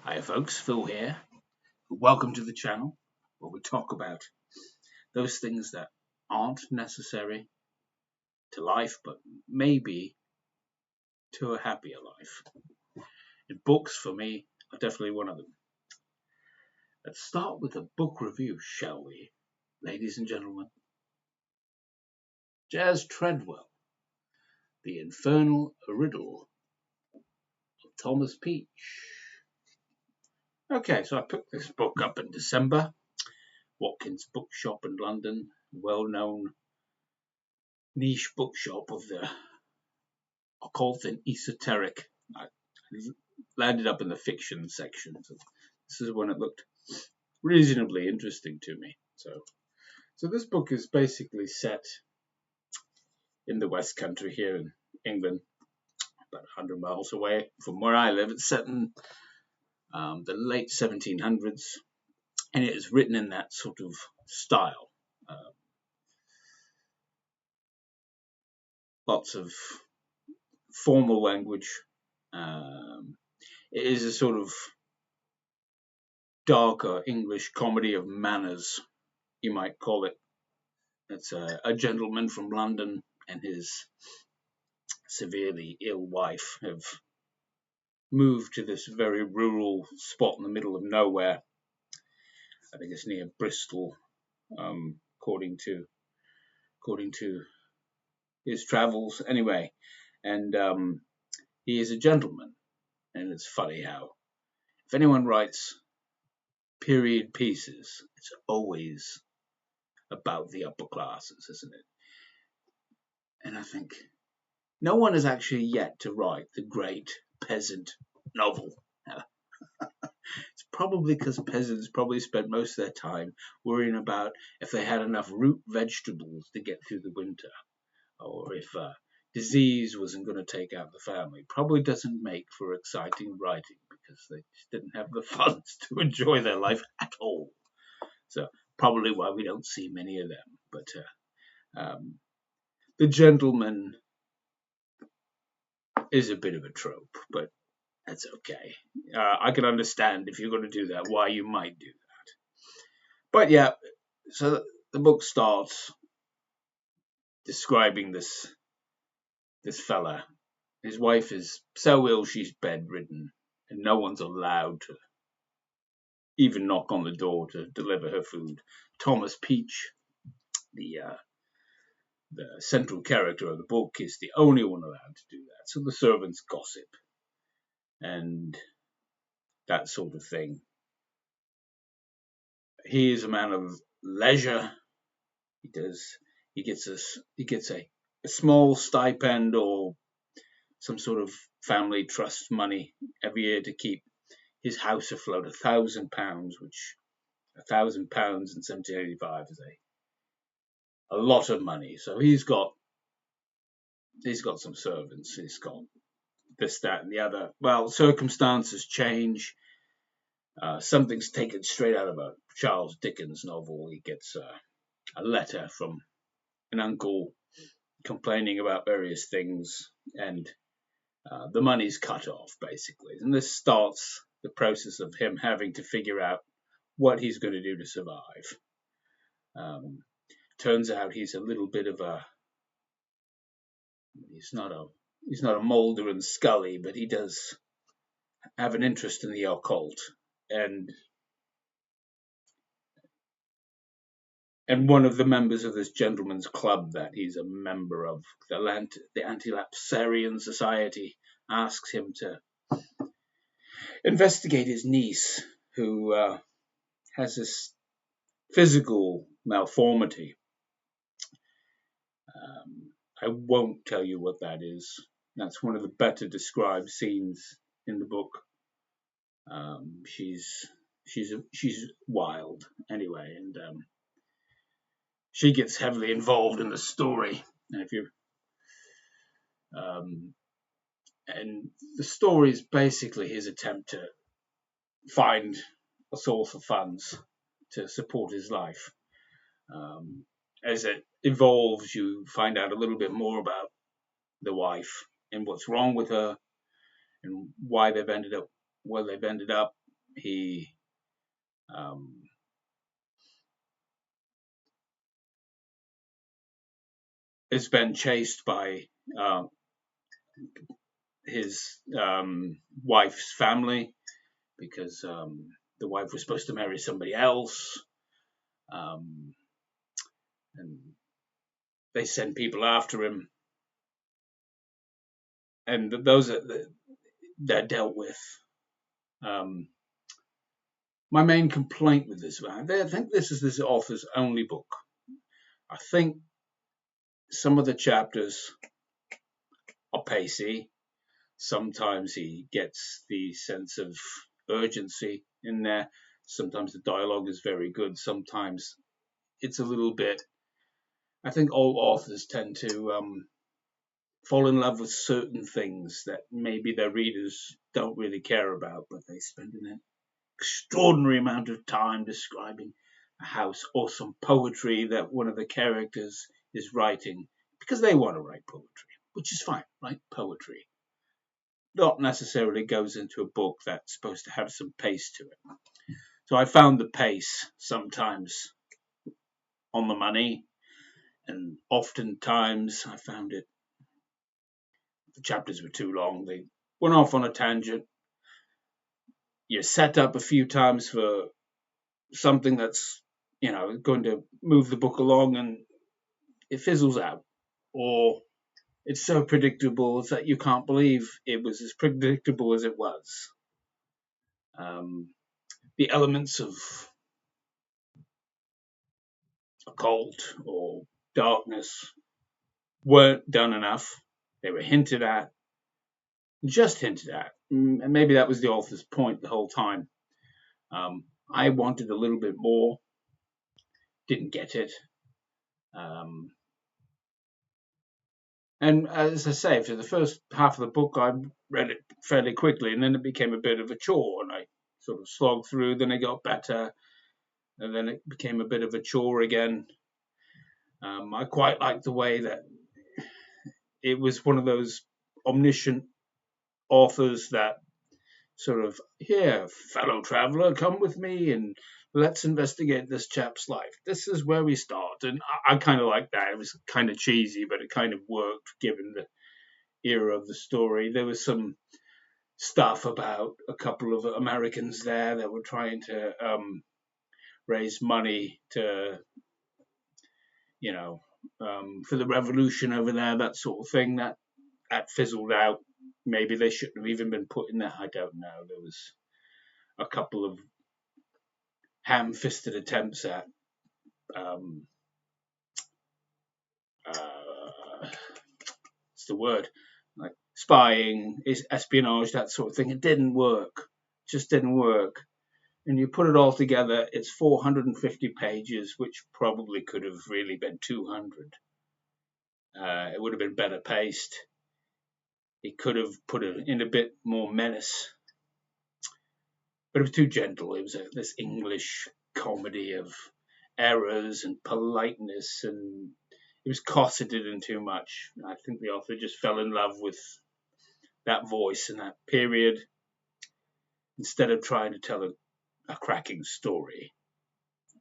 Hi folks, Phil here. Welcome to the channel where we talk about those things that aren't necessary to life but maybe to a happier life. And books for me are definitely one of them. Let's start with a book review, shall we? Ladies and gentlemen, Jazz Treadwell, The Infernal Riddle of Thomas Peach. Okay, so I picked this book up in December. Watkins Bookshop in London, well-known niche bookshop of the occult and esoteric. I landed up in the fiction section. So this is when it looked reasonably interesting to me. So this book is basically set in the West Country here in England, about 100 miles away from where I live. It's set in the late 1700s, and it is written in that sort of style. Lots of formal language. It is a sort of darker English comedy of manners, you might call it. It's a gentleman from London and his severely ill wife have moved to this very rural spot in the middle of nowhere. I think it's near Bristol, according to his travels. Anyway, and he is a gentleman, and it's funny how if anyone writes period pieces, it's always about the upper classes, isn't it? And I think no one has actually yet to write the great peasant novel. It's probably because peasants probably spent most of their time worrying about if they had enough root vegetables to get through the winter, or if disease wasn't going to take out the family. Probably doesn't make for exciting writing because they just didn't have the funds to enjoy their life at all. So probably why we don't see many of them. But the gentleman is a bit of a trope, but that's okay. I can understand if you're going to do that, why you might do that. But yeah, so the book starts describing this fella. His wife is so ill she's bedridden, and no one's allowed to even knock on the door to deliver her food. Thomas Peach, the central character of the book, is the only one allowed to do that. So the servants gossip and that sort of thing. He is a man of leisure. He gets a small stipend or some sort of family trust money every year to keep his house afloat. £1,000, which £1,000 in 1785 is a lot of money. So he's got some servants. He's got this, that, and the other. Well, circumstances change. Something's taken straight out of a Charles Dickens novel. He gets a letter from an uncle complaining about various things, and the money's cut off, basically. And this starts the process of him having to figure out what he's going to do to survive. Turns out he's a little bit of he's not a Mulder and Scully, but he does have an interest in the occult, and one of the members of this gentleman's club that he's a member of, the Anti-Lapsarian Society, asks him to investigate his niece, who has this physical malformity. I won't tell you what that is. That's one of the better described scenes in the book. She's wild anyway, and she gets heavily involved in the story. And the story is basically his attempt to find a source of funds to support his life. As it evolves, you find out a little bit more about the wife and what's wrong with her and why they've ended up where they've ended up. he um, has been chased by uh, his wife's family because the wife was supposed to marry somebody else, um, and they send people after him, and those are they're dealt with. Um, my main complaint with this, I think this is this author's only book. I think some of the chapters are pacey. Sometimes he gets the sense of urgency in there. Sometimes the dialogue is very good. Sometimes it's a little bit. I think all authors tend to fall in love with certain things that maybe their readers don't really care about, but they spend an extraordinary amount of time describing a house or some poetry that one of the characters is writing because they want to write poetry, which is fine, right? Poetry not necessarily goes into a book that's supposed to have some pace to it. So I found the pace sometimes on the money, and oftentimes I found it the chapters were too long. They went off on a tangent. You're set up a few times for something that's going to move the book along, and it fizzles out, or it's so predictable that you can't believe it was as predictable as it was. The elements of occult or darkness weren't done enough. They were hinted at, just hinted at, and maybe that was the author's point the whole time. I wanted a little bit more, didn't get it. And as I say, for the first half of the book, I read it fairly quickly, and then it became a bit of a chore, and I sort of slogged through. Then it got better, and then it became a bit of a chore again. I quite liked the way that it was one of those omniscient authors that sort of, here, fellow traveler, come with me and let's investigate this chap's life. This is where we start. And I kind of like that. It was kind of cheesy, but it kind of worked given the era of the story. There was some stuff about a couple of Americans there that were trying to raise money to, for the revolution over there, that sort of thing. That fizzled out. Maybe they shouldn't have even been put in there. I don't know. There was a couple of ham-fisted attempts at what's the word? Like spying, espionage, that sort of thing. It didn't work. Just didn't work. And you put it all together, it's 450 pages, which probably could have really been 200. It would have been better paced. It could have put it in a bit more menace, but it was too gentle. It was this English comedy of errors and politeness, and it was cosseted in too much. I think the author just fell in love with that voice and that period instead of trying to tell a cracking story.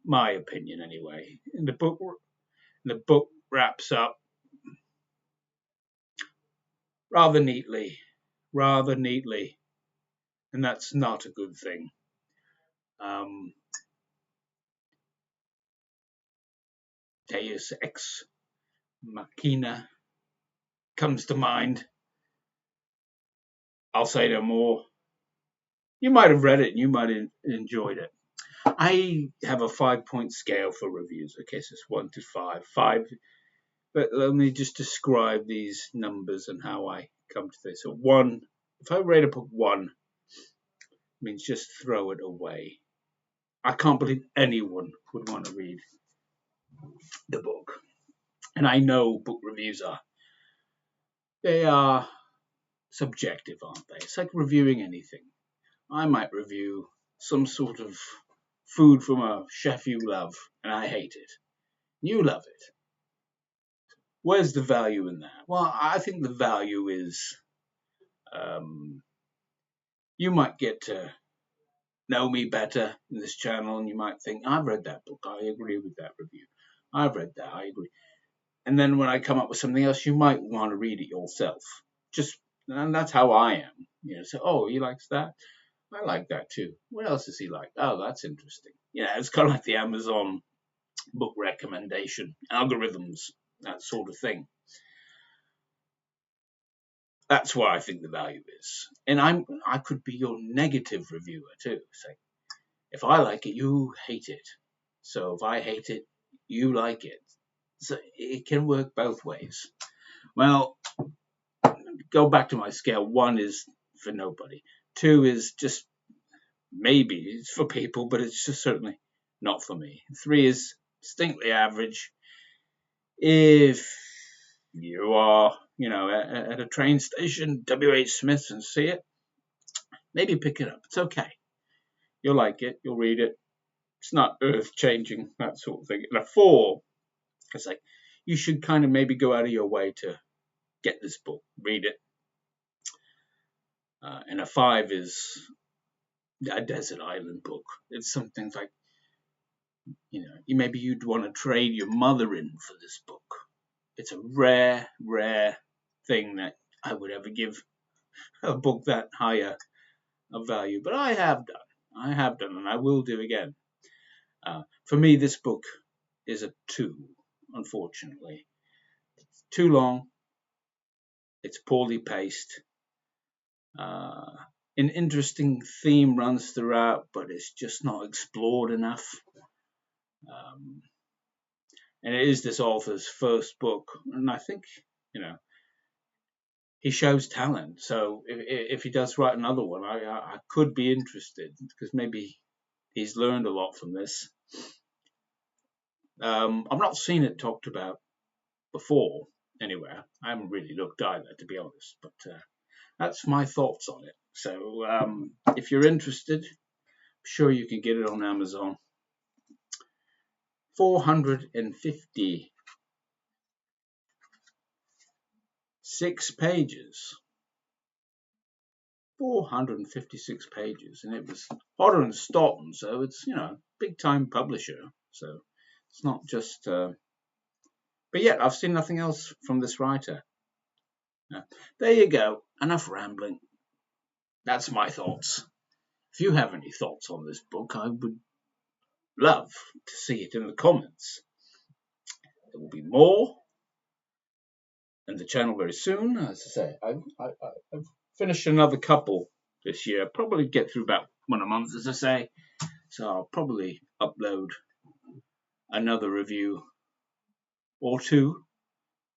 My opinion, anyway. And the book wraps up rather neatly, and that's not a good thing. Deus Ex Machina comes to mind. I'll say no more. You might have read it and you might have enjoyed it. I have a 5-point scale for reviews. Okay, so it's 1 to 5. 5. But let me just describe these numbers and how I come to this. So 1, if I rate a book 1, it means just throw it away. I can't believe anyone would want to read the book. And I know book reviews they are subjective, aren't they? It's like reviewing anything. I might review some sort of food from a chef you love, and I hate it. You love it. Where's the value in that? Well, I think the value is you might get to know me better in this channel, and you might think, I've read that book, I agree with that review. I've read that, I agree. And then when I come up with something else, you might want to read it yourself. And that's how I am. So, oh, he likes that. I like that too. What else does he like? Oh, that's interesting. It's kind of like the Amazon book recommendation algorithms, that sort of thing. That's where I think the value is. And I could be your negative reviewer too. Say, if I like it, you hate it. So if I hate it, you like it. So it can work both ways. Well, go back to my scale. 1 is for nobody. 2 is just maybe it's for people, but it's just certainly not for me. 3 is distinctly average. If you are, at a train station, W.H. Smith, and see it, maybe pick it up. It's okay. You'll like it. You'll read it. It's not earth-changing, that sort of thing. And a 4, it's like you should kind of maybe go out of your way to get this book, read it. And a 5 is a desert island book. It's something like, maybe you'd want to trade your mother in for this book. It's a rare, rare thing that I would ever give a book that higher of value. But I have done, and I will do again. For me, this book is a 2, unfortunately. It's too long. It's poorly paced. An interesting theme runs throughout, but it's just not explored enough. And it is this author's first book, and I think, he shows talent. So if he does write another one, I could be interested, because maybe he's learned a lot from this. I've not seen it talked about before anywhere. I haven't really looked either, to be honest, but that's my thoughts on it. So if you're interested, I'm sure you can get it on Amazon. 456 pages. 456 pages, and it was Hodder and Stoughton, so it's big time publisher. So it's not just. But yet I've seen nothing else from this writer. There you go. Enough rambling. That's my thoughts. If you have any thoughts on this book, I would love to see it in the comments. There will be more in the channel very soon. As I say, I've finished another couple this year. Probably get through about 1 a month, as I say. So I'll probably upload another review or 2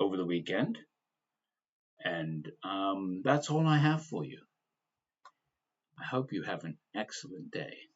over the weekend. And that's all I have for you. I hope you have an excellent day.